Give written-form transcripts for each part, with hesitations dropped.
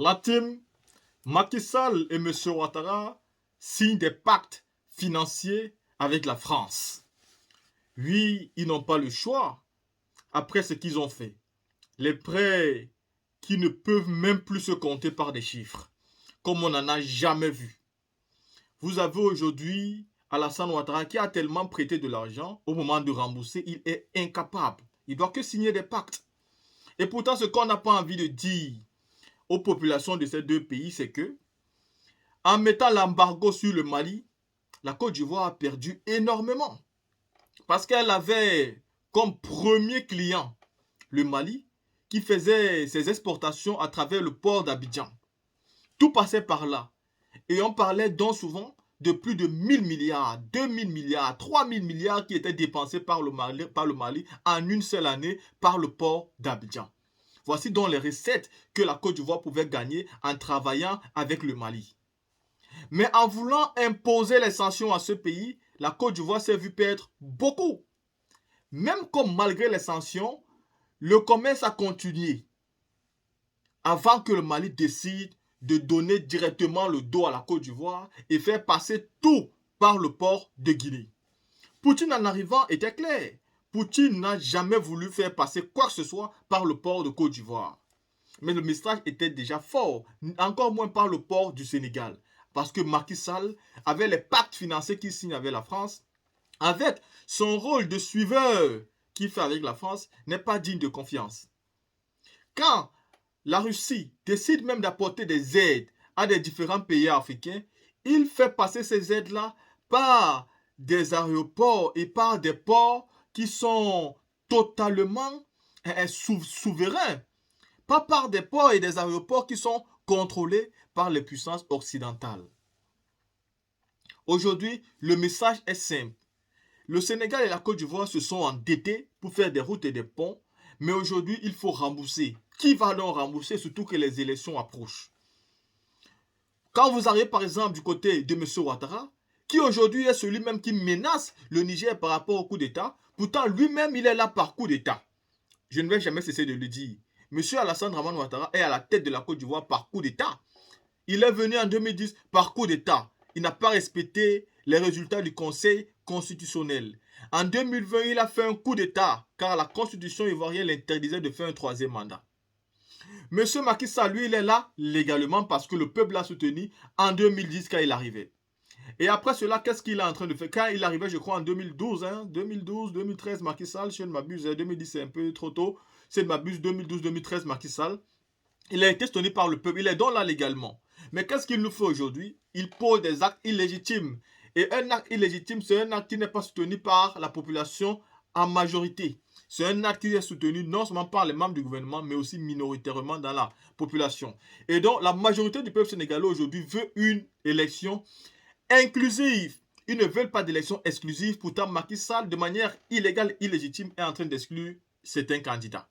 La team Macky Sall et M. Ouattara signent des pactes financiers avec la France. Oui, ils n'ont pas le choix après ce qu'ils ont fait. Les prêts qui ne peuvent même plus se compter par des chiffres, comme on n'en a jamais vu. Vous avez aujourd'hui Alassane Ouattara qui a tellement prêté de l'argent, au moment de rembourser, il est incapable. Il doit que signer des pactes. Et pourtant, ce qu'on n'a pas envie de dire aux populations de ces deux pays, c'est que, en mettant l'embargo sur le Mali, la Côte d'Ivoire a perdu énormément. Parce qu'elle avait comme premier client le Mali, qui faisait ses exportations à travers le port d'Abidjan. Tout passait par là. Et on parlait donc souvent de plus de 1000 milliards, 2000 milliards, 3000 milliards qui étaient dépensés par le Mali en une seule année par le port d'Abidjan. Voici donc les recettes que la Côte d'Ivoire pouvait gagner en travaillant avec le Mali. Mais en voulant imposer les sanctions à ce pays, la Côte d'Ivoire s'est vue perdre beaucoup. Même comme malgré les sanctions, le commerce a continué avant que le Mali décide de donner directement le dos à la Côte d'Ivoire et faire passer tout par le port de Guinée. Poutine en arrivant était clair. Poutine n'a jamais voulu faire passer quoi que ce soit par le port de Côte d'Ivoire. Mais le message était déjà fort, encore moins par le port du Sénégal. Parce que Macky Sall avait les pactes financiers qu'il signe avec la France, avec son rôle de suiveur qu'il fait avec la France, n'est pas digne de confiance. Quand la Russie décide même d'apporter des aides à des différents pays africains, il fait passer ces aides-là par des aéroports et par des ports qui sont totalement souverains. Pas par des ports et des aéroports qui sont contrôlés par les puissances occidentales. Aujourd'hui, le message est simple. Le Sénégal et la Côte d'Ivoire se sont endettés pour faire des routes et des ponts, mais aujourd'hui, il faut rembourser. Qui va donc rembourser, surtout que les élections approchent? Quand vous arrivez par exemple du côté de M. Ouattara, qui aujourd'hui est celui-même qui menace le Niger par rapport au coup d'État, pourtant lui-même il est là par coup d'État. Je ne vais jamais cesser de le dire. M. Alassane Draman Ouattara est à la tête de la Côte d'Ivoire par coup d'État. Il est venu en 2010 par coup d'État. Il n'a pas respecté les résultats du Conseil constitutionnel. En 2020, il a fait un coup d'État car la Constitution ivoirienne l'interdisait de faire un troisième mandat. Monsieur Macky Sall, lui, il est là légalement parce que le peuple l'a soutenu en 2010 quand il arrivait. Et après cela, qu'est-ce qu'il est en train de faire? Quand il arrivait, je crois, en 2012, 2012, 2013, Macky Sall, si je ne m'abuse, 2010 c'est un peu trop tôt, si je ne m'abuse, 2012, 2013, Macky Sall, il a été soutenu par le peuple, il est donc là légalement. Mais qu'est-ce qu'il nous fait aujourd'hui? Il pose des actes illégitimes. Et un acte illégitime, c'est un acte qui n'est pas soutenu par la population en majorité. C'est un acte qui est soutenu non seulement par les membres du gouvernement, mais aussi minoritairement dans la population. Et donc, la majorité du peuple sénégalais aujourd'hui veut une élection inclusive. Ils ne veulent pas d'élection exclusive. Pourtant, Macky Sall, de manière illégale, illégitime, est en train d'exclure certains candidats.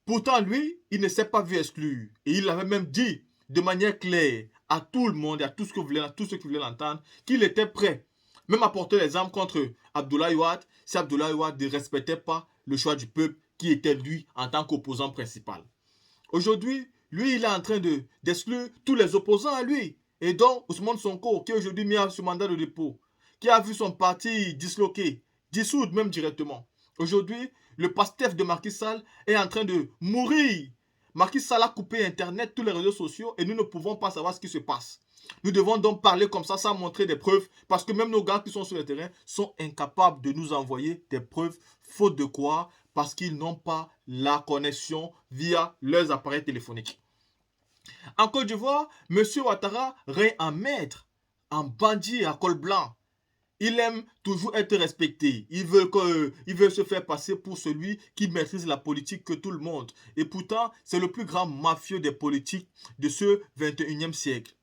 Pourtant, lui, il ne s'est pas vu exclure. Et il avait même dit de manière claire à tout le monde et à tous ceux qui voulaient l'entendre qu'il était prêt, même à porter les armes contre Abdoulaye Wade, si Abdoulaye Wade ne respectait pas le choix du peuple qui était lui en tant qu'opposant principal. Aujourd'hui, lui, il est en train d'exclure tous les opposants à lui. Et donc, Ousmane Sonko, qui est aujourd'hui mis sur mandat de dépôt, qui a vu son parti disloqué, dissoudre même directement. Aujourd'hui, le PASTEF de Macky Sall est en train de mourir. Macky Sall a coupé Internet, tous les réseaux sociaux, et nous ne pouvons pas savoir ce qui se passe. Nous devons donc parler comme ça sans montrer des preuves, parce que même nos gars qui sont sur le terrain sont incapables de nous envoyer des preuves, faute de quoi, parce qu'ils n'ont pas la connexion via leurs appareils téléphoniques. En Côte d'Ivoire, M. Ouattara règne en maître, en bandit à col blanc. Il aime toujours être respecté. Il veut se faire passer pour celui qui maîtrise la politique que tout le monde. Et pourtant, c'est le plus grand mafieux des politiques de ce 21e siècle.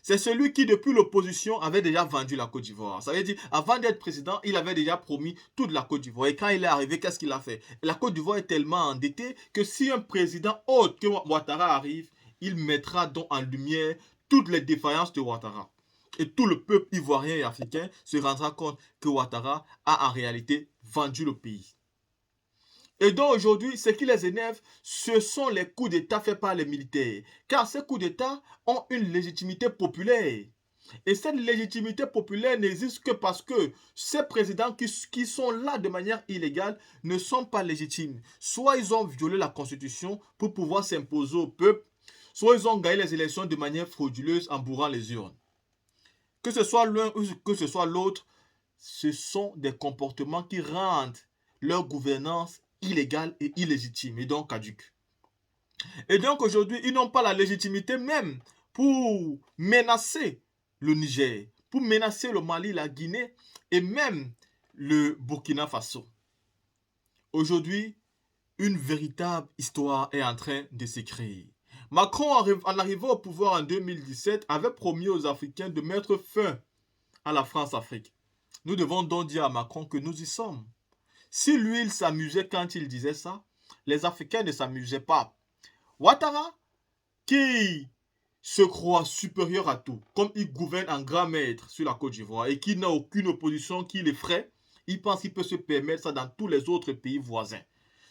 C'est celui qui, depuis l'opposition, avait déjà vendu la Côte d'Ivoire. Ça veut dire, avant d'être président, il avait déjà promis toute la Côte d'Ivoire. Et quand il est arrivé, qu'est-ce qu'il a fait? La Côte d'Ivoire est tellement endettée que si un président autre que Ouattara arrive, il mettra donc en lumière toutes les défaillances de Ouattara. Et tout le peuple ivoirien et africain se rendra compte que Ouattara a en réalité vendu le pays. Et donc aujourd'hui, ce qui les énerve, ce sont les coups d'État faits par les militaires. Car ces coups d'État ont une légitimité populaire. Et cette légitimité populaire n'existe que parce que ces présidents qui sont là de manière illégale ne sont pas légitimes. Soit ils ont violé la Constitution pour pouvoir s'imposer au peuple, soit ils ont gagné les élections de manière frauduleuse en bourrant les urnes. Que ce soit l'un ou que ce soit l'autre, ce sont des comportements qui rendent leur gouvernance illégale et illégitime et donc caduque. Et donc aujourd'hui, ils n'ont pas la légitimité même pour menacer le Niger, pour menacer le Mali, la Guinée et même le Burkina Faso. Aujourd'hui, une véritable histoire est en train de se créer. Macron, en arrivant au pouvoir en 2017, avait promis aux Africains de mettre fin à la France-Afrique. Nous devons donc dire à Macron que nous y sommes. Si lui, il s'amusait quand il disait ça, les Africains ne s'amusaient pas. Ouattara, qui se croit supérieur à tout, comme il gouverne en grand maître sur la Côte d'Ivoire et qui n'a aucune opposition qui l'effraie, il pense qu'il peut se permettre ça dans tous les autres pays voisins.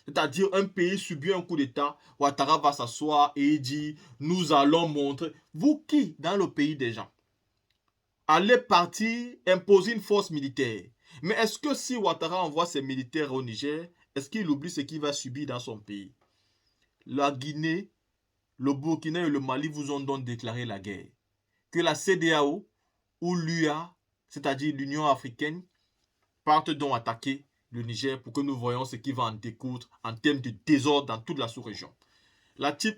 C'est-à-dire un pays subit un coup d'État, Ouattara va s'asseoir et il dit « Nous allons montrer. » Vous qui, dans le pays des gens, allez partir imposer une force militaire. Mais est-ce que si Ouattara envoie ses militaires au Niger, est-ce qu'il oublie ce qu'il va subir dans son pays? La Guinée, le Burkina et le Mali vous ont donc déclaré la guerre. Que la CEDEAO ou l'UA, c'est-à-dire l'Union africaine, partent donc attaquer le Niger pour que nous voyons ce qui va en découdre en termes de désordre dans toute la sous-région.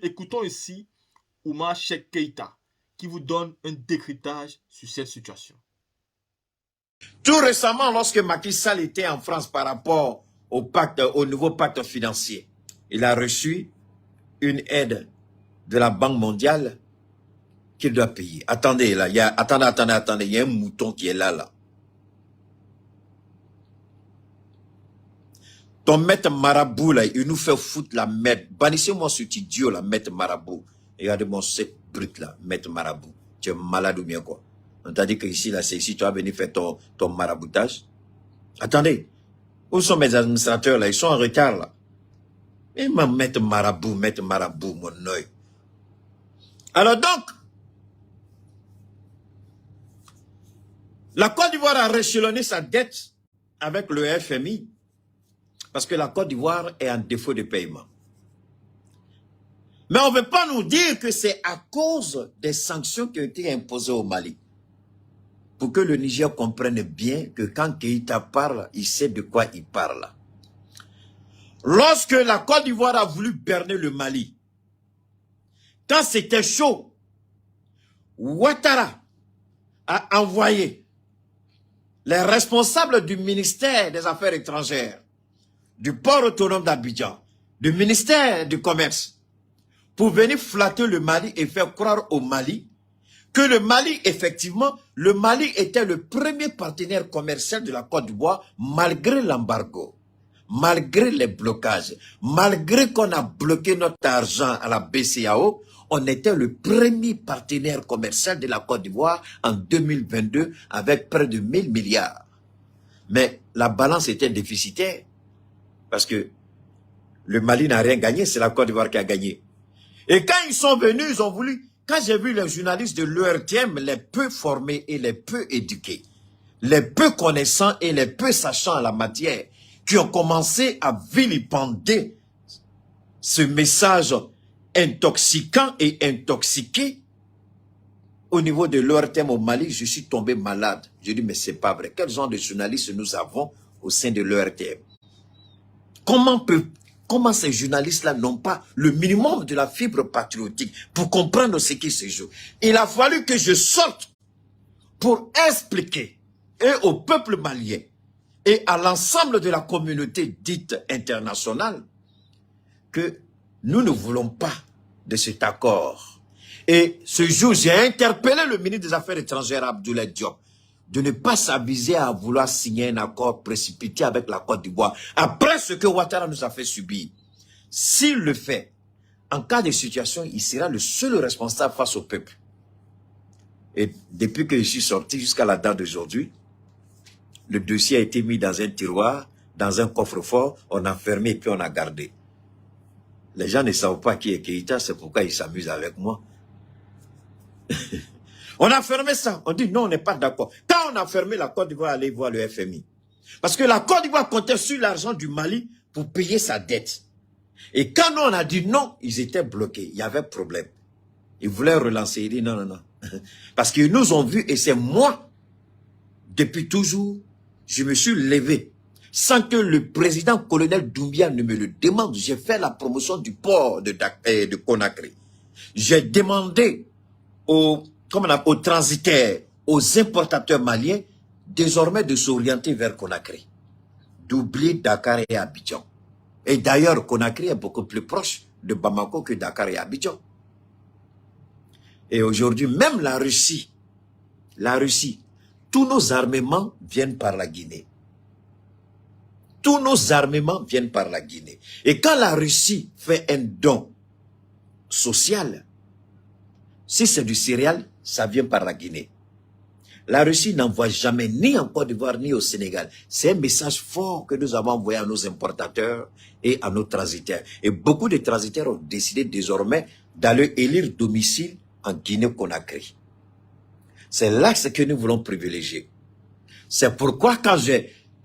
Écoutons ici Oumar Cheikh Keïta qui vous donne un décryptage sur cette situation. Tout récemment, lorsque Macky Sall était en France par rapport au nouveau pacte financier, il a reçu une aide de la Banque mondiale qu'il doit payer. Attendez, là, il y a un mouton qui est là. Ton maître marabout, là, il nous fait foutre la merde. Bannissez-moi cet idiot, là, maître marabout. Regardez-moi cette brute, là, maître marabout. Tu es malade ou bien quoi? On t'a dit que ici, là, c'est ici, tu vas venir faire ton maraboutage. Attendez. Où sont mes administrateurs, là? Ils sont en retard, là. Et ma maître marabout, mon œil. Alors donc, la Côte d'Ivoire a réchelonné sa dette avec le FMI parce que la Côte d'Ivoire est en défaut de paiement. Mais on ne veut pas nous dire que c'est à cause des sanctions qui ont été imposées au Mali. Pour que le Niger comprenne bien que quand Keïta parle, il sait de quoi il parle. Lorsque la Côte d'Ivoire a voulu berner le Mali, quand c'était chaud, Ouattara a envoyé les responsables du ministère des Affaires étrangères, du port autonome d'Abidjan, du ministère du Commerce, pour venir flatter le Mali et faire croire au Mali que le Mali, effectivement, le Mali était le premier partenaire commercial de la Côte d'Ivoire malgré l'embargo, malgré les blocages, malgré qu'on a bloqué notre argent à la BCEAO, on était le premier partenaire commercial de la Côte d'Ivoire en 2022 avec près de 1000 milliards. Mais la balance était déficitaire parce que le Mali n'a rien gagné, c'est la Côte d'Ivoire qui a gagné. Et quand ils sont venus, ils ont voulu... Quand j'ai vu les journalistes de l'ERTM, les peu formés et les peu éduqués, les peu connaissants et les peu sachants en la matière, qui ont commencé à vilipender ce message intoxicant et intoxiqué au niveau de l'ERTM au Mali, je suis tombé malade. Je dis, mais c'est pas vrai. Quel genre de journalistes nous avons au sein de l'ERTM? Comment ces journalistes-là n'ont pas le minimum de la fibre patriotique pour comprendre ce qui se joue? Il a fallu que je sorte pour expliquer et au peuple malien et à l'ensemble de la communauté dite internationale que nous ne voulons pas de cet accord. Et ce jour, j'ai interpellé le ministre des Affaires étrangères, Abdoulaye Diop, de ne pas s'aviser à vouloir signer un accord précipité avec la Côte d'Ivoire. Après ce que Ouattara nous a fait subir, s'il le fait, en cas de situation, il sera le seul responsable face au peuple. Et depuis que je suis sorti jusqu'à la date d'aujourd'hui, le dossier a été mis dans un tiroir dans un coffre-fort, on a fermé et puis on a gardé. Les gens ne savent pas qui est Keïta, c'est pourquoi ils s'amusent avec moi. On a fermé ça. On dit non, on n'est pas d'accord. Quand on a fermé la Côte d'Ivoire, allez voir le FMI. Parce que la Côte d'Ivoire comptait sur l'argent du Mali pour payer sa dette. Et quand nous, on a dit non, ils étaient bloqués. Il y avait problème. Ils voulaient relancer. Ils disent non, non, non. Parce qu'ils nous ont vus et c'est moi, depuis toujours, je me suis levé. Sans que le président colonel Doumbia ne me le demande, j'ai fait la promotion du port de Conakry. J'ai demandé aux transitaires, aux importateurs maliens, désormais de s'orienter vers Conakry. D'oublier Dakar et Abidjan. Et d'ailleurs, Conakry est beaucoup plus proche de Bamako que Dakar et Abidjan. Et aujourd'hui, même la Russie, tous nos armements viennent par la Guinée. Tous nos armements viennent par la Guinée. Et quand la Russie fait un don social, si c'est du céréal, ça vient par la Guinée. La Russie n'envoie jamais ni en Côte d'Ivoire ni au Sénégal. C'est un message fort que nous avons envoyé à nos importateurs et à nos transitaires. Et beaucoup de transitaires ont décidé désormais d'aller élire domicile en Guinée-Conakry. C'est l'axe que nous voulons privilégier. C'est pourquoi quand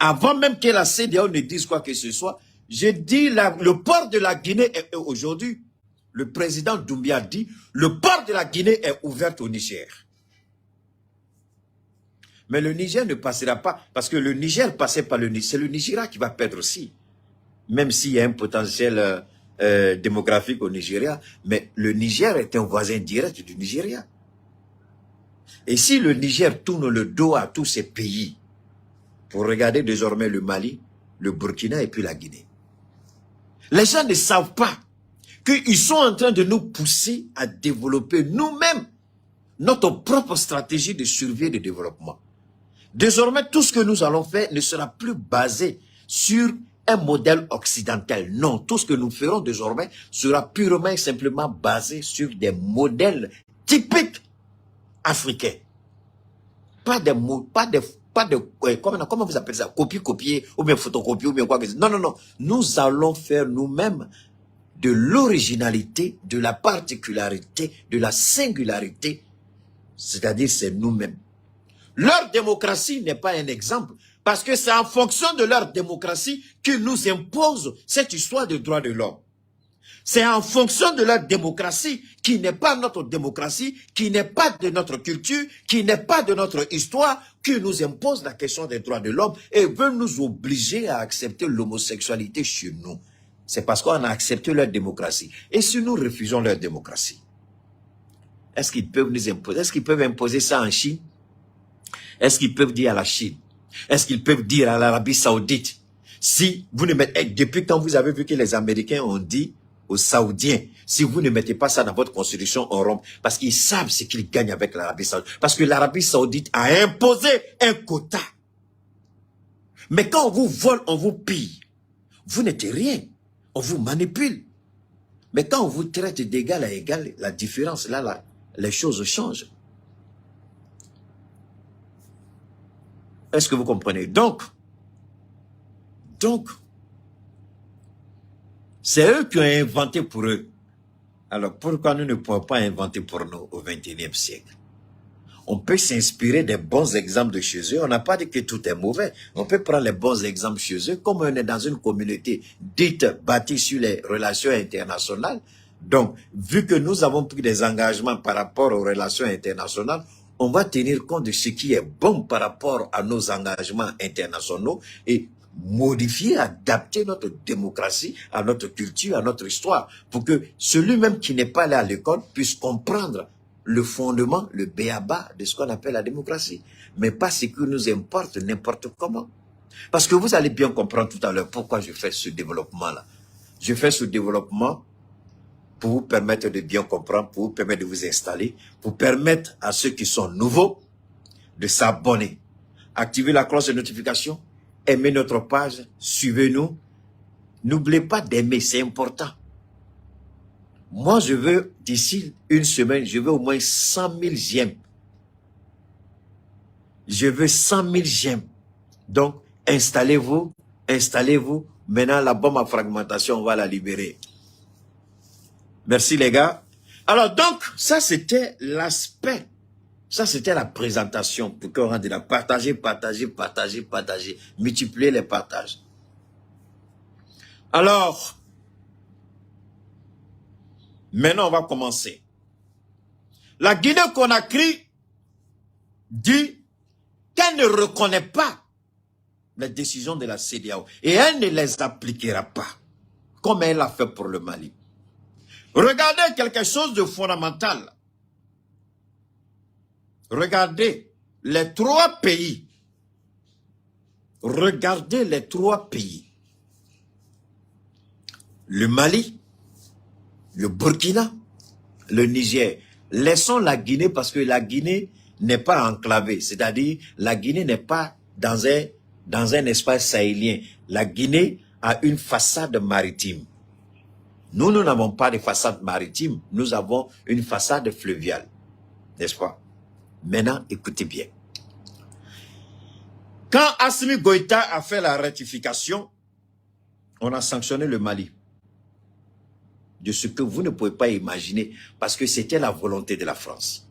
avant même que la CEDEAO ne dise quoi que ce soit, j'ai dit le port de la Guinée est aujourd'hui, le président Doumbia dit, le port de la Guinée est ouvert au Niger. Mais le Niger ne passera pas, parce que le Niger passait par le Niger, c'est le Nigeria qui va perdre aussi. Même s'il y a un potentiel démographique au Nigeria, mais le Niger est un voisin direct du Nigeria. Et si le Niger tourne le dos à tous ces pays, pour regarder désormais le Mali, le Burkina et puis la Guinée, les gens ne savent pas qu'ils sont en train de nous pousser à développer nous-mêmes notre propre stratégie de survie et de développement. Désormais, tout ce que nous allons faire ne sera plus basé sur un modèle occidental. Non, tout ce que nous ferons désormais sera purement et simplement basé sur des modèles typiques africains. Comment vous appelez ça? Copier, ou bien photocopier, ou bien quoi que ce soit. Non, non, non. Nous allons faire nous-mêmes de l'originalité, de la particularité, de la singularité. C'est-à-dire, c'est nous-mêmes. Leur démocratie n'est pas un exemple, parce que c'est en fonction de leur démocratie qu'ils nous imposent cette histoire de droits de l'homme. C'est en fonction de leur démocratie, qui n'est pas notre démocratie, qui n'est pas de notre culture, qui n'est pas de notre histoire, qui nous impose la question des droits de l'homme et veut nous obliger à accepter l'homosexualité chez nous. C'est parce qu'on a accepté leur démocratie. Et si nous refusons leur démocratie, est-ce qu'ils peuvent nous imposer? Est-ce qu'ils peuvent imposer ça en Chine? Est-ce qu'ils peuvent dire à la Chine? Est-ce qu'ils peuvent dire à l'Arabie Saoudite? Si vous ne mettez, depuis quand vous avez vu que les Américains ont dit aux Saoudiens, si vous ne mettez pas ça dans votre constitution, on rompt. Parce qu'ils savent ce qu'ils gagnent avec l'Arabie Saoudite. Parce que l'Arabie Saoudite a imposé un quota. Mais quand on vous vole, on vous pille. Vous n'êtes rien. On vous manipule. Mais quand on vous traite d'égal à égal, la différence, là, les choses changent. Est-ce que vous comprenez? Donc, c'est eux qui ont inventé pour eux. Alors, pourquoi nous ne pouvons pas inventer pour nous au XXIe siècle? On peut s'inspirer des bons exemples de chez eux. On n'a pas dit que tout est mauvais. On peut prendre les bons exemples chez eux. Comme on est dans une communauté dite bâtie sur les relations internationales, donc, vu que nous avons pris des engagements par rapport aux relations internationales, on va tenir compte de ce qui est bon par rapport à nos engagements internationaux et modifier, adapter notre démocratie à notre culture, à notre histoire, pour que celui-même qui n'est pas allé à l'école puisse comprendre le fondement, le b.a.-ba de ce qu'on appelle la démocratie, mais pas ce qui nous importe n'importe comment. Parce que vous allez bien comprendre tout à l'heure pourquoi je fais ce développement-là. Je fais ce développement pour vous permettre de bien comprendre, pour vous permettre de vous installer, pour permettre à ceux qui sont nouveaux de s'abonner. Activez la cloche de notification, aimez notre page, suivez-nous. N'oubliez pas d'aimer, c'est important. Moi, je veux, d'ici une semaine, je veux au moins 100 000 j'aime. Je veux 100 000 j'aime. Donc, installez-vous, Installez-vous. Maintenant, la bombe à fragmentation, on va la libérer. Merci les gars. Alors donc, ça c'était l'aspect. Ça c'était la présentation pour qu'on rende la partager, partager, partager, partager. Multiplier les partages. Alors, maintenant on va commencer. La Guinée-Conakry dit qu'elle ne reconnaît pas les décisions de la CEDEAO et elle ne les appliquera pas comme elle l'a fait pour le Mali. Regardez quelque chose de fondamental. Regardez les trois pays. Regardez les trois pays. Le Mali, le Burkina, le Niger. Laissons la Guinée parce que la Guinée n'est pas enclavée. C'est-à-dire, la Guinée n'est pas dans un espace sahélien. La Guinée a une façade maritime. Nous n'avons pas de façade maritime. Nous avons une façade fluviale. N'est-ce pas? Maintenant, écoutez bien. Quand Assimi Goïta a fait la ratification, on a sanctionné le Mali. De ce que vous ne pouvez pas imaginer, parce que c'était la volonté de la France.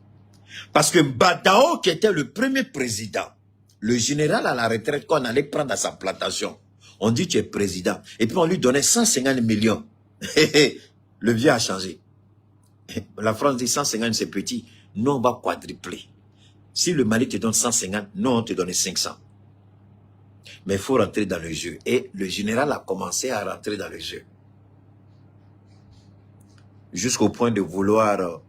Parce que Badao, qui était le premier président, le général à la retraite qu'on allait prendre à sa plantation, on dit tu es président, et puis on lui donnait 150 millions. Le vieux a changé. La France dit 150 c'est petit, nous on va quadrupler. Si le Mali te donne 150, nous on te donne 500. Mais il faut rentrer dans le jeu. Et le général a commencé à rentrer dans le jeu. Jusqu'au point de vouloir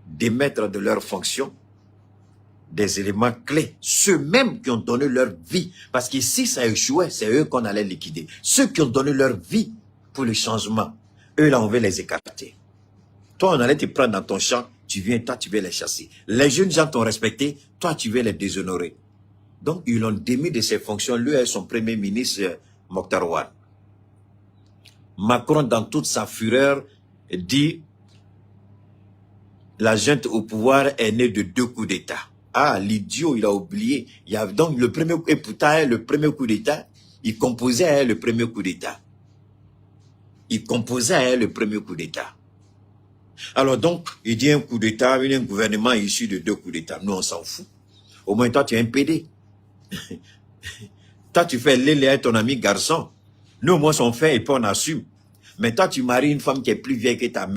démettre de leurs fonctions des éléments clés. Ceux mêmes qui ont donné leur vie. Parce qu'ici, ça échouait, c'est eux qu'on allait liquider. Ceux qui ont donné leur vie pour le changement, eux là, on veut les écarter. Toi, on allait te prendre dans ton champ, tu viens, toi, tu veux les chasser. Les jeunes gens t'ont respecté, toi, tu veux les déshonorer. Donc, ils l'ont démis de ses fonctions, lui et son premier ministre, Mokhtar Ouad. Macron, dans toute sa fureur, dit la junte au pouvoir est née de 2 coups d'État. Ah, l'idiot, il a oublié. Il y a donc le premier, et pourtant, le premier coup d'État, il composait à le premier coup d'État. Il composait à le premier coup d'État. Alors donc, il dit un coup d'État, un gouvernement issu de 2 coups d'État. Nous, on s'en fout. Au moins, toi, tu es un PD. Toi, tu fais l'élé à ton ami garçon. Nous, au moins, on fait et puis on assume. Mais toi, tu maries une femme qui est plus vieille que ta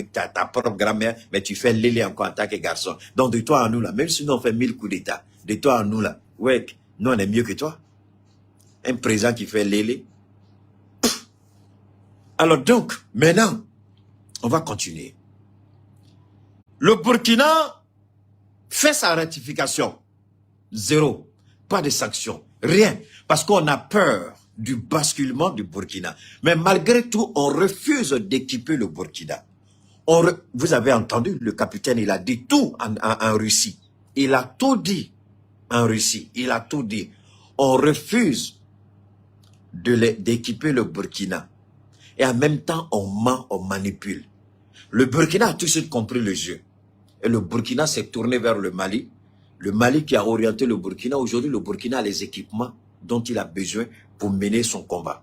propre grand-mère, mais tu fais l'élé encore en tant que garçon. Donc, de toi à nous, là, même si nous, on fait 1000 coups d'État, de toi à nous, là, ouais, nous, on est mieux que toi. Un président qui fait l'élé. Alors donc, maintenant, on va continuer. Le Burkina fait sa ratification. 0. Pas de sanctions. Rien. Parce qu'on a peur du basculement du Burkina. Mais malgré tout, on refuse d'équiper le Burkina. Vous avez entendu, le capitaine, il a dit tout en Russie. Il a tout dit en Russie. Il a tout dit. On refuse d'équiper le Burkina. Et en même temps, on ment, on manipule. Le Burkina a tout de suite compris le jeu. Et le Burkina s'est tourné vers le Mali. Le Mali qui a orienté le Burkina. Aujourd'hui, le Burkina a les équipements dont il a besoin pour mener son combat.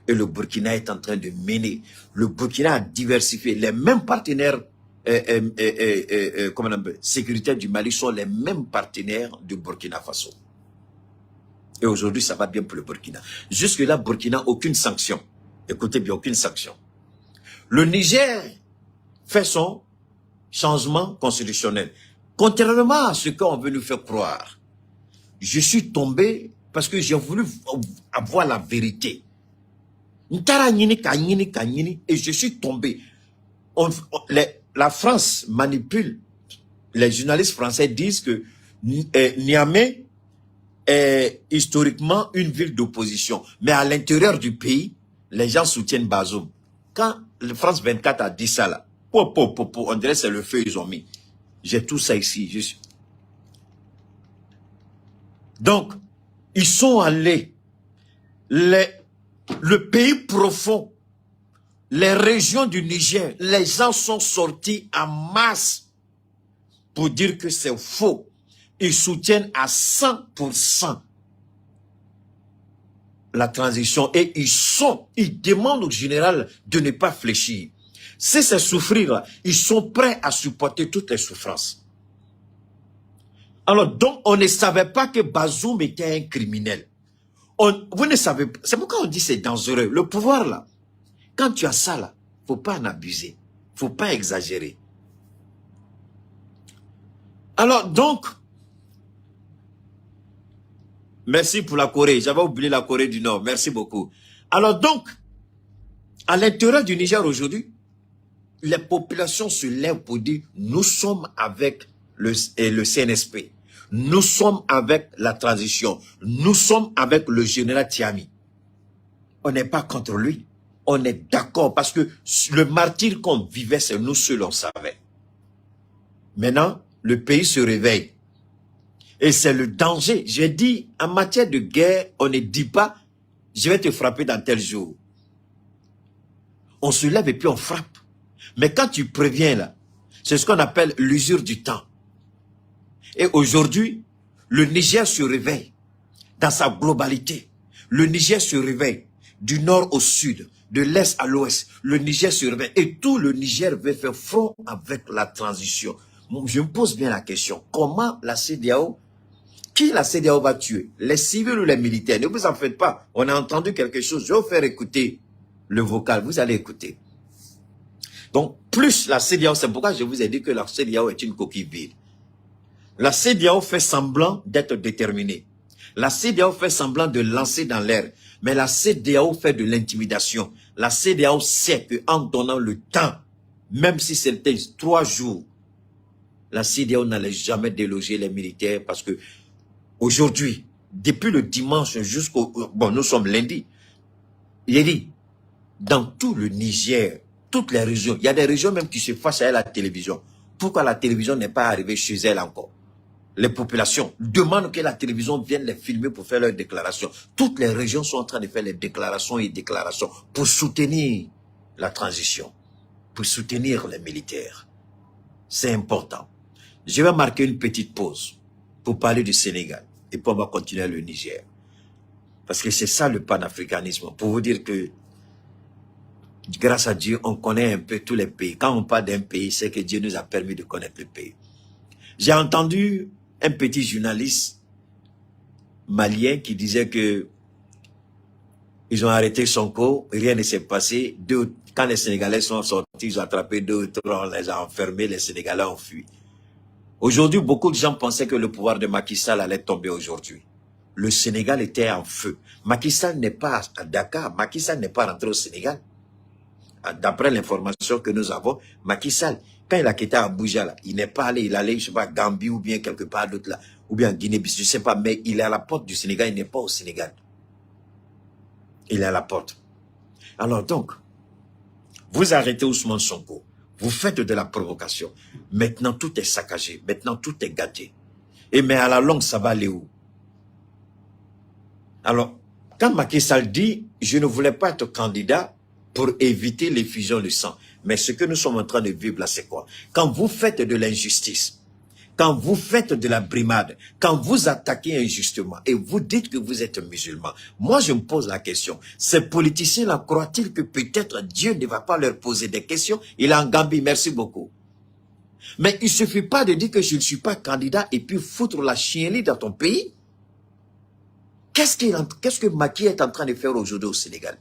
Et le Burkina est en train de mener. Le Burkina a diversifié. Les mêmes partenaires sécuritaires du Mali sont les mêmes partenaires du Burkina Faso. Et aujourd'hui, ça va bien pour le Burkina. Jusque-là, Burkina, aucune sanction. Écoutez bien, aucune sanction. Le Niger fait son changement constitutionnel. Contrairement à ce qu'on veut nous faire croire, je suis tombé parce que j'ai voulu avoir la vérité. Et je suis tombé. La France manipule. Les journalistes français disent que Niamey est historiquement une ville d'opposition. Mais à l'intérieur du pays, les gens soutiennent Bazoum. Quand le France 24 a dit ça là, on dirait que c'est le feu ils ont mis. J'ai tout ça ici. Juste. Donc, ils sont allés. Le pays profond, les régions du Niger, les gens sont sortis en masse pour dire que c'est faux. Ils soutiennent à 100%. la transition et ils demandent au général de ne pas fléchir. Si c'est souffrir, ils sont prêts à supporter toutes les souffrances. Alors donc, on ne savait pas que Bazoum était un criminel. Vous ne savez pas. C'est pourquoi on dit c'est dangereux. Le pouvoir là, quand tu as ça là, faut pas en abuser. Faut pas exagérer. Alors donc, merci pour la Corée. J'avais oublié la Corée du Nord. Merci beaucoup. Alors donc, à l'intérieur du Niger aujourd'hui, les populations se lèvent pour dire nous sommes avec le CNSP. Nous sommes avec la transition. Nous sommes avec le général Tiami. On n'est pas contre lui. On est d'accord parce que le martyre qu'on vivait, c'est nous seuls, on savait. Maintenant, le pays se réveille. Et c'est le danger. J'ai dit, en matière de guerre, on ne dit pas, je vais te frapper dans tel jour. On se lève et puis on frappe. Mais quand tu préviens là, c'est ce qu'on appelle l'usure du temps. Et aujourd'hui, le Niger se réveille dans sa globalité. Le Niger se réveille du nord au sud, de l'est à l'ouest. Le Niger se réveille et tout le Niger veut faire front avec la transition. Je me pose bien la question, comment la CEDEAO, qui la CEDEAO va tuer? Les civils ou les militaires? Ne vous en faites pas, on a entendu quelque chose. Je vais vous faire écouter le vocal, vous allez écouter. Donc, plus la CEDEAO, c'est pourquoi je vous ai dit que la CEDEAO est une coquille vide. La CEDEAO fait semblant d'être déterminée. La CEDEAO fait semblant de lancer dans l'air. Mais la CEDEAO fait de l'intimidation. La CEDEAO sait qu'en donnant le temps, même si c'était 3 jours, la CEDEAO n'allait jamais déloger les militaires parce que aujourd'hui, depuis le dimanche jusqu'au... Bon, nous sommes lundi. Il est dit, dans tout le Niger, toutes les régions, il y a des régions même qui se fâchent à la télévision. Pourquoi la télévision n'est pas arrivée chez elle encore? Les populations demandent que la télévision vienne les filmer pour faire leurs déclarations. Toutes les régions sont en train de faire les déclarations et déclarations pour soutenir la transition, pour soutenir les militaires. C'est important. Je vais marquer une petite pause pour parler du Sénégal et puis on va continuer le Niger. Parce que c'est ça le panafricanisme. Pour vous dire que grâce à Dieu, on connaît un peu tous les pays. Quand on parle d'un pays, c'est que Dieu nous a permis de connaître le pays. J'ai entendu un petit journaliste malien qui disait que ils ont arrêté Sonko, rien ne s'est passé. Quand les Sénégalais sont sortis, ils ont attrapé 2 ou 3, on les a enfermés, les Sénégalais ont fui. Aujourd'hui, beaucoup de gens pensaient que le pouvoir de Macky Sall allait tomber aujourd'hui. Le Sénégal était en feu. Macky Sall n'est pas à Dakar, Macky Sall n'est pas rentré au Sénégal. D'après l'information que nous avons, Macky Sall, quand il a quitté Abuja, là, il n'est pas allé, il allait, je sais pas, Gambie ou bien quelque part d'autre là, ou bien Guinée-Bissau, je sais pas, mais il est à la porte du Sénégal, il n'est pas au Sénégal. Il est à la porte. Alors donc, vous arrêtez Ousmane Sonko, vous faites de la provocation. Maintenant, tout est saccagé, maintenant, tout est gâté. Et mais à la longue, ça va aller où? Alors, quand Macky Sall dit, je ne voulais pas être candidat pour éviter l'effusion de sang. Mais ce que nous sommes en train de vivre là, c'est quoi? Quand vous faites de l'injustice, quand vous faites de la brimade, quand vous attaquez injustement et vous dites que vous êtes musulman, moi je me pose la question, ces politiciens-là croient-ils que peut-être Dieu ne va pas leur poser des questions? Il est en Gambie, merci beaucoup. Mais il ne suffit pas de dire que je ne suis pas candidat et puis foutre la chienlit dans ton pays. Qu'est-ce que Macky est en train de faire aujourd'hui au Sénégal?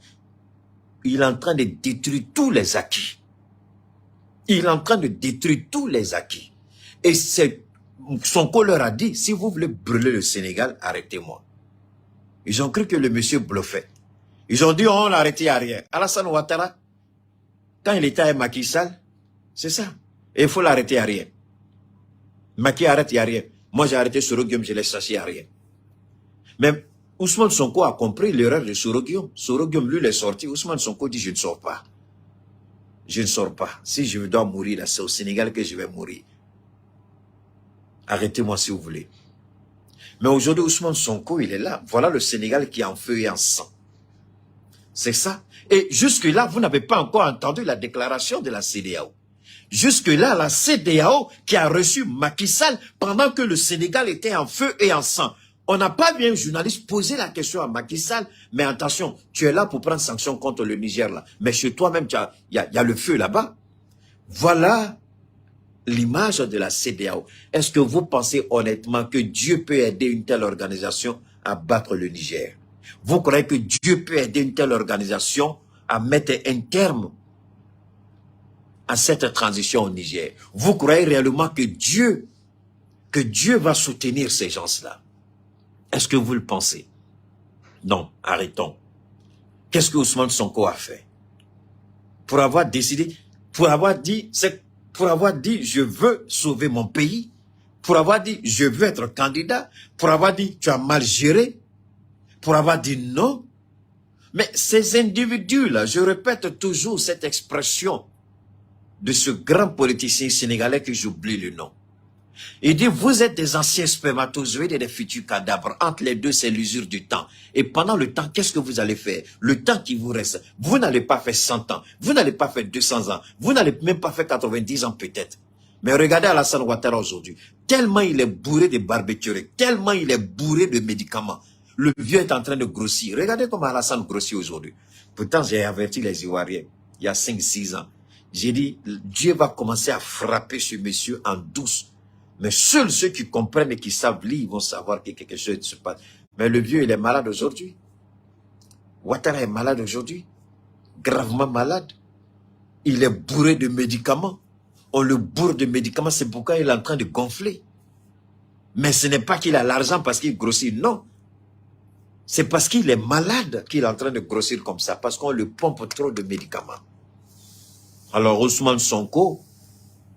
Il est en train de détruire tous les acquis. Il est en train de détruire tous les acquis. Et Sonko leur a dit, si vous voulez brûler le Sénégal, arrêtez-moi. Ils ont cru que le monsieur bluffait. Ils ont dit, on l'a arrêté à rien. Alassane Ouattara, quand il était à Macky Sall, c'est ça. Et il faut l'arrêter à rien. Macky arrête, il n'y a rien. Moi, j'ai arrêté Soro-Guillaume, je l'ai chassé à rien. Mais Ousmane Sonko a compris l'erreur de Soro-Guillaume. Soro-Guillaume, lui, il est sorti. Ousmane Sonko dit, je ne sors pas. Je ne sors pas. Si je dois mourir, là, c'est au Sénégal que je vais mourir. Arrêtez-moi si vous voulez. Mais aujourd'hui, Ousmane Sonko, il est là. Voilà le Sénégal qui est en feu et en sang. C'est ça. Et jusque-là, vous n'avez pas encore entendu la déclaration de la CEDEAO. Jusque-là, la CEDEAO qui a reçu Macky Sall pendant que le Sénégal était en feu et en sang. On n'a pas vu un journaliste poser la question à Macky Sall, mais attention, tu es là pour prendre sanction contre le Niger là. Mais chez toi-même, il y a le feu là-bas. Voilà l'image de la CEDEAO. Est-ce que vous pensez honnêtement que Dieu peut aider une telle organisation à battre le Niger? Vous croyez que Dieu peut aider une telle organisation à mettre un terme à cette transition au Niger? Vous croyez réellement que Dieu va soutenir ces gens-là? Est-ce que vous le pensez? Non, arrêtons. Qu'est-ce que Ousmane Sonko a fait? Pour avoir décidé, pour avoir dit, je veux sauver mon pays, pour avoir dit, je veux être candidat, pour avoir dit, tu as mal géré, pour avoir dit non. Mais ces individus-là, je répète toujours cette expression de ce grand politicien sénégalais que j'oublie le nom. Il dit, vous êtes des anciens spermatozoïdes et des futurs cadavres. Entre les deux, c'est l'usure du temps. Et pendant le temps, qu'est-ce que vous allez faire? Le temps qui vous reste, vous n'allez pas faire 100 ans, vous n'allez pas faire 200 ans, vous n'allez même pas faire 90 ans peut-être. Mais regardez Alassane Ouattara aujourd'hui, tellement il est bourré de barbituriques, tellement il est bourré de médicaments. Le vieux est en train de grossir. Regardez comment Alassane grossit aujourd'hui. Pourtant, j'ai averti les Ivoiriens, il y a 5-6 ans. J'ai dit, Dieu va commencer à frapper ce monsieur en douce. Mais seuls ceux qui comprennent et qui savent lire vont savoir que quelque chose se passe. Mais le vieux, il est malade aujourd'hui. Ouattara est malade aujourd'hui. Gravement malade. Il est bourré de médicaments. On le bourre de médicaments, c'est pourquoi il est en train de gonfler. Mais ce n'est pas qu'il a l'argent parce qu'il grossit, non. C'est parce qu'il est malade qu'il est en train de grossir comme ça, parce qu'on le pompe trop de médicaments. Alors Ousmane Sonko,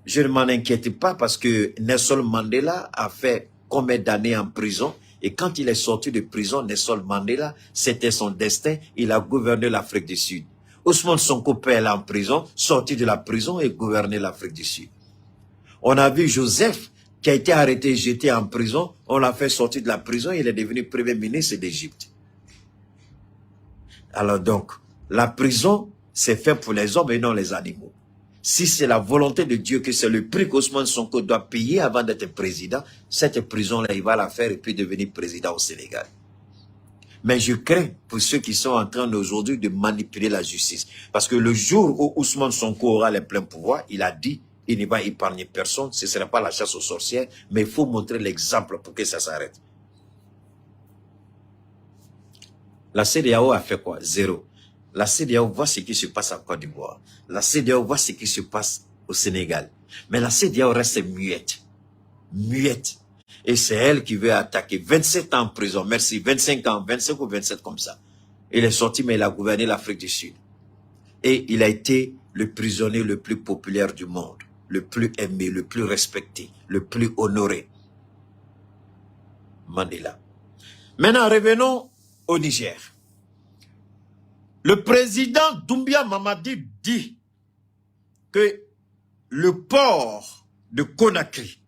je ne m'en inquiète pas parce que Nelson Mandela a fait combien d'années en prison et quand il est sorti de prison, Nelson Mandela, c'était son destin, il a gouverné l'Afrique du Sud. Ousmane Sonko peut aller en prison, sorti de la prison et gouverner l'Afrique du Sud. On a vu Joseph qui a été arrêté et jeté en prison, on l'a fait sortir de la prison, il est devenu premier ministre d'Égypte. Alors donc, la prison, c'est fait pour les hommes et non les animaux. Si c'est la volonté de Dieu que c'est le prix qu'Ousmane Sonko doit payer avant d'être président, cette prison-là, il va la faire et puis devenir président au Sénégal. Mais je crains pour ceux qui sont en train aujourd'hui de manipuler la justice. Parce que le jour où Ousmane Sonko aura les pleins pouvoirs, il a dit, il ne va épargner personne, ce ne sera pas la chasse aux sorcières, mais il faut montrer l'exemple pour que ça s'arrête. La CEDEAO a fait quoi? Zéro. La CEDEAO voit ce qui se passe en Côte d'Ivoire. La CEDEAO voit ce qui se passe au Sénégal. Mais la CEDEAO reste muette. Muette. Et c'est elle qui veut attaquer. 27 ans en prison. Merci. 25 ans. 25 ou 27 comme ça. Il est sorti, mais il a gouverné l'Afrique du Sud. Et il a été le prisonnier le plus populaire du monde. Le plus aimé, le plus respecté, le plus honoré. Mandela. Maintenant, revenons au Niger. Le président Doumbia Mamadi dit que le port de Conakry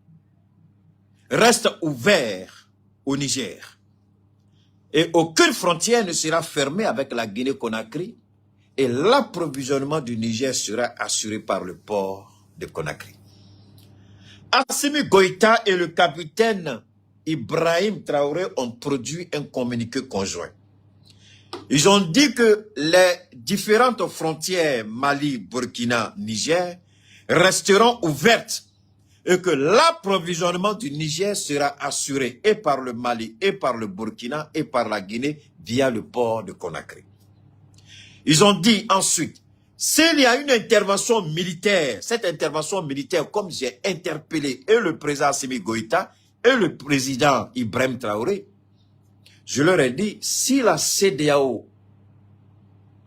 reste ouvert au Niger et aucune frontière ne sera fermée avec la Guinée-Conakry et l'approvisionnement du Niger sera assuré par le port de Conakry. Assimi Goïta et le capitaine Ibrahim Traoré ont produit un communiqué conjoint. Ils ont dit que les différentes frontières Mali, Burkina, Niger resteront ouvertes et que l'approvisionnement du Niger sera assuré et par le Mali, et par le Burkina, et par la Guinée via le port de Conakry. Ils ont dit ensuite, s'il y a une intervention militaire, cette intervention militaire, comme j'ai interpellé et le président Assimi Goïta et le président Ibrahim Traoré, je leur ai dit, si la CEDEAO,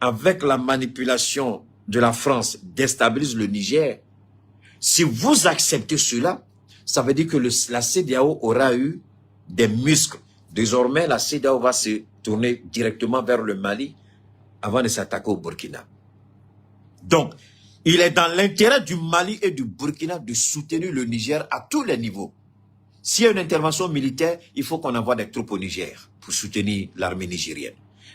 avec la manipulation de la France, déstabilise le Niger, si vous acceptez cela, ça veut dire que la CEDEAO aura eu des muscles. Désormais, la CEDEAO va se tourner directement vers le Mali avant de s'attaquer au Burkina. Donc, il est dans l'intérêt du Mali et du Burkina de soutenir le Niger à tous les niveaux. S'il y a une intervention militaire, il faut qu'on envoie des troupes au Niger pour soutenir l'armée nigérienne.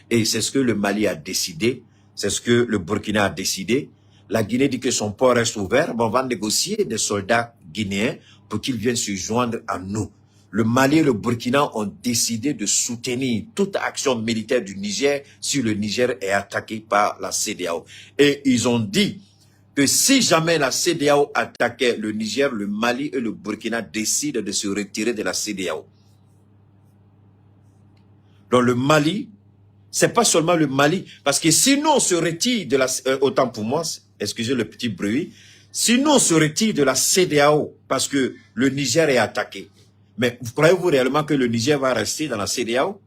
Et c'est ce que le Mali a décidé, c'est ce que le Burkina a décidé. La Guinée dit que son port reste ouvert, mais on va négocier des soldats guinéens pour qu'ils viennent se joindre à nous. le Mali et le Burkina ont décidé de soutenir toute action militaire du Niger si le Niger est attaqué par la CEDEAO. Et ils ont dit que si jamais la CEDEAO attaquait le Niger, le Mali et le Burkina décident de se retirer de la CEDEAO. Donc le Mali, c'est pas seulement le Mali, parce que sinon on se retire de la... autant pour moi, excusez le petit bruit, sinon on se retire de la CEDEAO parce que le Niger est attaqué. Mais croyez-vous réellement que le Niger va rester dans la CEDEAO?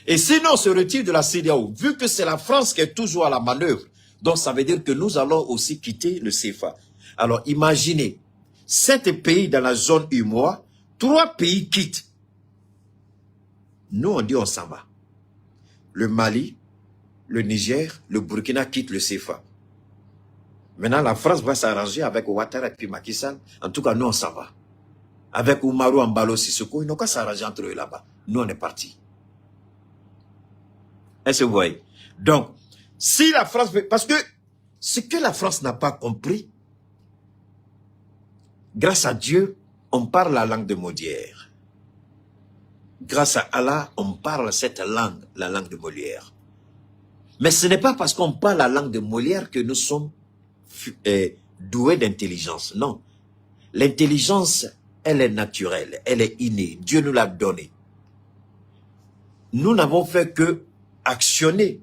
Et sinon on se retire de la CEDEAO, vu que c'est la France qui est toujours à la manœuvre, donc ça veut dire que nous allons aussi quitter le CFA. Alors imaginez, 7 pays dans la zone UMOA, 3 pays quittent. Nous on dit on s'en va. Le Mali, le Niger, le Burkina quittent le CFA. Maintenant, la France va s'arranger avec Ouattara et puis Macky Sall. En tout cas, nous, on s'en va. Avec Oumarou Embalo Sissoko, ils n'ont qu'à s'arranger entre eux là-bas. Nous, on est partis. Est-ce que vous voyez? Donc, si la France... Parce que ce que la France n'a pas compris, grâce à Dieu, on parle la langue de Molière. Grâce à Allah, on parle cette langue, la langue de Molière. Mais ce n'est pas parce qu'on parle la langue de Molière que nous sommes doués d'intelligence. Non. L'intelligence, elle est naturelle, elle est innée. Dieu nous l'a donnée. Nous n'avons fait que actionner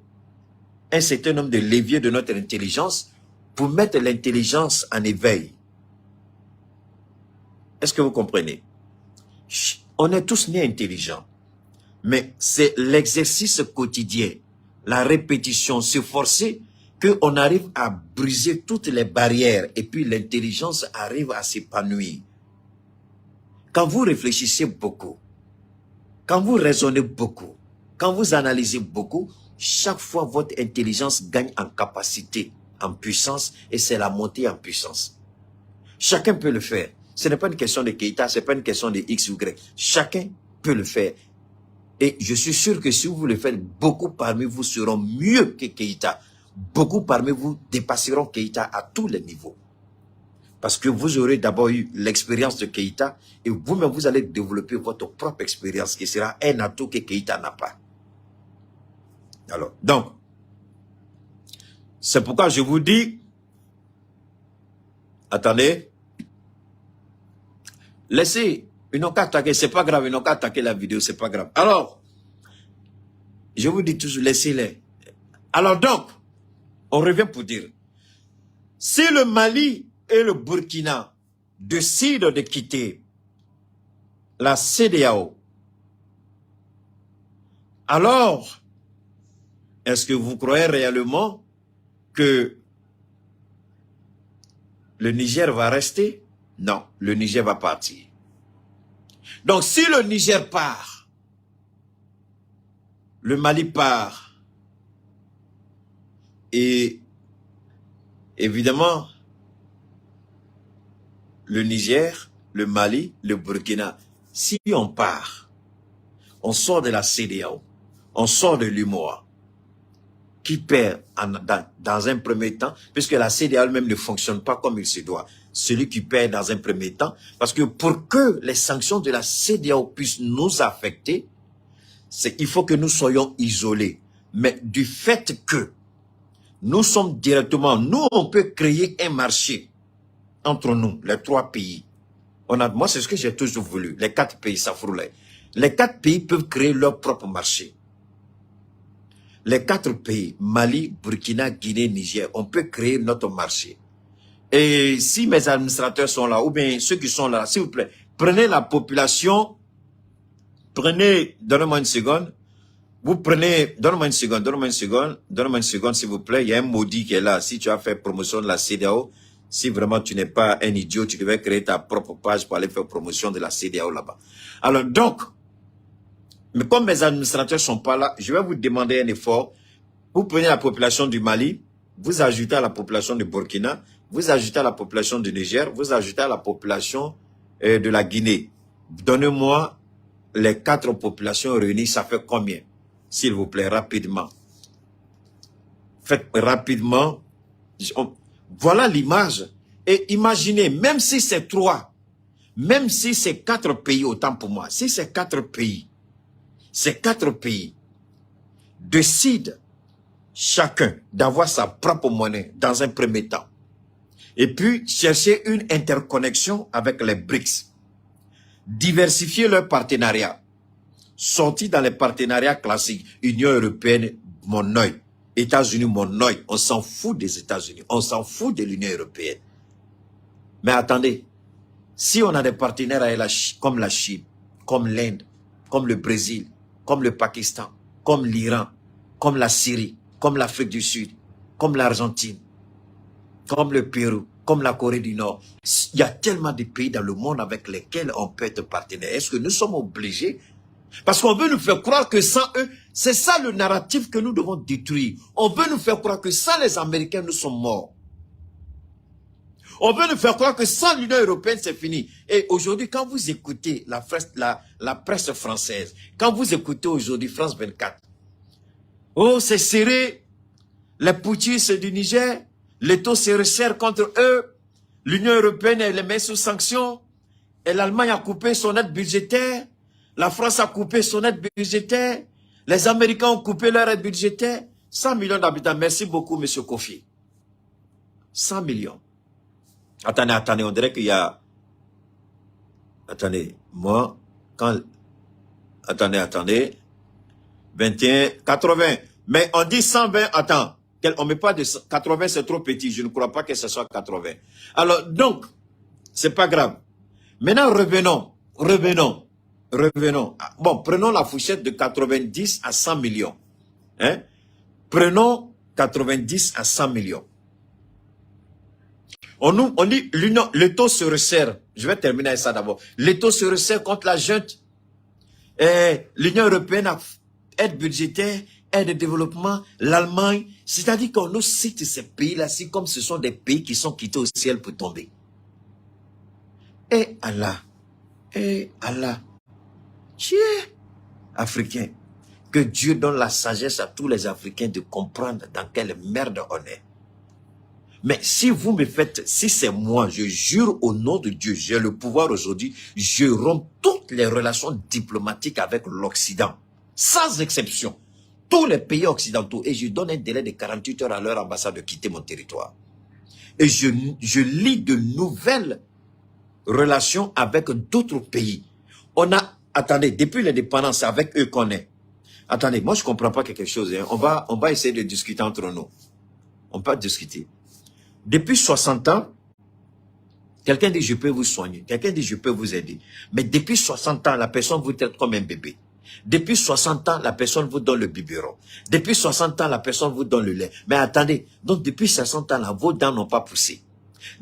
un certain nombre de leviers de notre intelligence pour mettre l'intelligence en éveil. Est-ce que vous comprenez? On est tous nés intelligents, mais c'est l'exercice quotidien, la répétition, se forcer, qu'on arrive à briser toutes les barrières et puis l'intelligence arrive à s'épanouir. Quand vous réfléchissez beaucoup, quand vous raisonnez beaucoup, quand vous analysez beaucoup, chaque fois votre intelligence gagne en capacité, en puissance, et c'est la montée en puissance. Chacun peut le faire. Ce n'est pas une question de Keïta, ce n'est pas une question de X ou Y. Chacun peut le faire. Et je suis sûr que si vous le faites, beaucoup parmi vous seront mieux que Keïta. Beaucoup parmi vous dépasseront Keïta à tous les niveaux. Parce que vous aurez d'abord eu l'expérience de Keïta et vous-même vous allez développer votre propre expérience qui sera un atout que Keïta n'a pas. Alors, donc, c'est pourquoi je vous dis, attendez, laissez, ils n'ont qu'à attaquer, c'est pas grave, ils n'ont qu'à attaquer la vidéo, c'est pas grave. Alors, je vous dis toujours, laissez-les. Alors donc, on revient pour dire, si le Mali et le Burkina décident de quitter la CEDEAO, alors, est-ce que vous croyez réellement que le Niger va rester? Non, le Niger va partir. Donc, si le Niger part, le Mali part, et évidemment, le Niger, le Mali, le Burkina, si on part, on sort de la CEDEAO, on sort de l'UMOA, qui perd dans un premier temps, puisque la CEDEAO même ne fonctionne pas comme il se doit. Celui qui perd dans un premier temps, parce que pour que les sanctions de la CEDEAO puissent nous affecter, il faut que nous soyons isolés. Mais du fait que nous sommes directement, nous on peut créer un marché entre nous, les 3 pays. Moi c'est ce que j'ai toujours voulu, les 4 pays, ça frôlait. Les 4 pays peuvent créer leur propre marché. Les 4 pays, Mali, Burkina, Guinée, Niger, on peut créer notre marché. Et si mes administrateurs sont là, ou bien ceux qui sont là, s'il vous plaît, prenez la population, donnez-moi une seconde, vous prenez, donnez-moi une seconde, s'il vous plaît, il y a un maudit qui est là, si tu as fait promotion de la CEDEAO, si vraiment tu n'es pas un idiot, tu devais créer ta propre page pour aller faire promotion de la CEDEAO là-bas. Alors donc, mais comme mes administrateurs ne sont pas là, je vais vous demander un effort. Vous prenez la population du Mali, vous ajoutez à la population du Burkina, vous ajoutez à la population du Niger, vous ajoutez à la population de la Guinée. Donnez-moi les 4 populations réunies, ça fait combien? S'il vous plaît, rapidement. Faites rapidement. Voilà l'image. Et imaginez, même si c'est 3, même si ces 4 pays, autant pour moi, si ces 4 pays décident chacun d'avoir sa propre monnaie dans un premier temps, et puis chercher une interconnexion avec les BRICS, diversifier leur partenariat, sortir dans les partenariats classiques, Union européenne, mon œil, États-Unis, mon œil, on s'en fout des États-Unis, on s'en fout de l'Union européenne. Mais attendez, si on a des partenaires comme la Chine, comme l'Inde, comme le Brésil, comme le Pakistan, comme l'Iran, comme la Syrie, comme l'Afrique du Sud, comme l'Argentine, comme le Pérou, comme la Corée du Nord, il y a tellement de pays dans le monde avec lesquels on peut être partenaire. Est-ce que nous sommes obligés? Parce qu'on veut nous faire croire que sans eux, c'est ça le narratif que nous devons détruire. On veut nous faire croire que sans les Américains, nous sommes morts. On veut nous faire croire que sans l'Union européenne, c'est fini. Et aujourd'hui, quand vous écoutez la presse française, quand vous écoutez aujourd'hui France 24, oh, c'est serré, les putschistes du Niger, les taux se resserrent contre eux, l'Union européenne les met sous sanctions, et l'Allemagne a coupé son aide budgétaire, la France a coupé son aide budgétaire, les Américains ont coupé leur aide budgétaire, 100 millions d'habitants. Merci beaucoup, M. Kofi. 100 millions. Attendez, on dirait qu'il y a... Attendez, moi, quand... Attendez. 21, 80. Mais on dit 120, attends. On ne met pas de 80, c'est trop petit. Je ne crois pas que ce soit 80. Alors, donc, c'est pas grave. Maintenant, revenons. Bon, prenons la fourchette de 90 à 100 millions. Hein? Prenons 90 à 100 millions. On dit, le taux se resserre. Je vais terminer avec ça d'abord. Le taux se resserre contre la junte. L'Union européenne a aide budgétaire, aide de développement, l'Allemagne. C'est-à-dire qu'on nous cite ces pays-là, comme ce sont des pays qui sont quittés au ciel pour tomber. Et Allah, Dieu africain, que Dieu donne la sagesse à tous les Africains de comprendre dans quelle merde on est. Mais si vous me faites, si c'est moi, je jure au nom de Dieu, j'ai le pouvoir aujourd'hui, je romps toutes les relations diplomatiques avec l'Occident, sans exception, tous les pays occidentaux, et je donne un délai de 48 heures à leur ambassade de quitter mon territoire. Et je lis de nouvelles relations avec d'autres pays. On a, attendez, depuis l'indépendance, c'est avec eux qu'on est. Attendez, moi je ne comprends pas quelque chose. Hein. On va essayer de discuter entre nous. On peut discuter. Depuis 60 ans, quelqu'un dit je peux vous soigner, quelqu'un dit je peux vous aider. Mais depuis 60 ans, la personne vous traite comme un bébé. Depuis 60 ans, la personne vous donne le biberon. Depuis 60 ans, la personne vous donne le lait. Mais attendez, donc depuis 60 ans, là, vos dents n'ont pas poussé.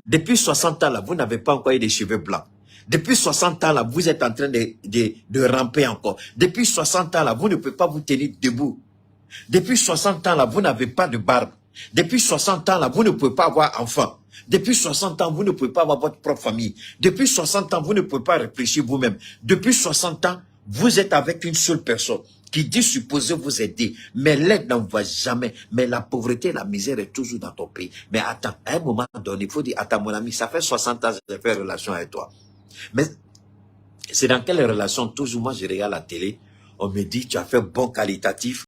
Depuis 60 ans, là, vous n'avez pas encore eu des cheveux blancs. Depuis 60 ans, là, vous êtes en train de ramper encore. Depuis 60 ans, là, vous ne pouvez pas vous tenir debout. Depuis 60 ans, là, vous n'avez pas de barbe. Depuis 60 ans, là, vous ne pouvez pas avoir enfant. Depuis 60 ans, vous ne pouvez pas avoir votre propre famille. Depuis 60 ans, vous ne pouvez pas réfléchir vous-même. Depuis 60 ans, vous êtes avec une seule personne qui dit supposé vous aider. Mais l'aide n'en va jamais. Mais la pauvreté, la misère est toujours dans ton pays. Mais attends, à un moment donné, il faut dire, attends mon ami, ça fait 60 ans que j'ai fait relation avec toi. Mais c'est dans quelle relation? Toujours moi, je regarde la télé, on me dit, tu as fait bon qualitatif.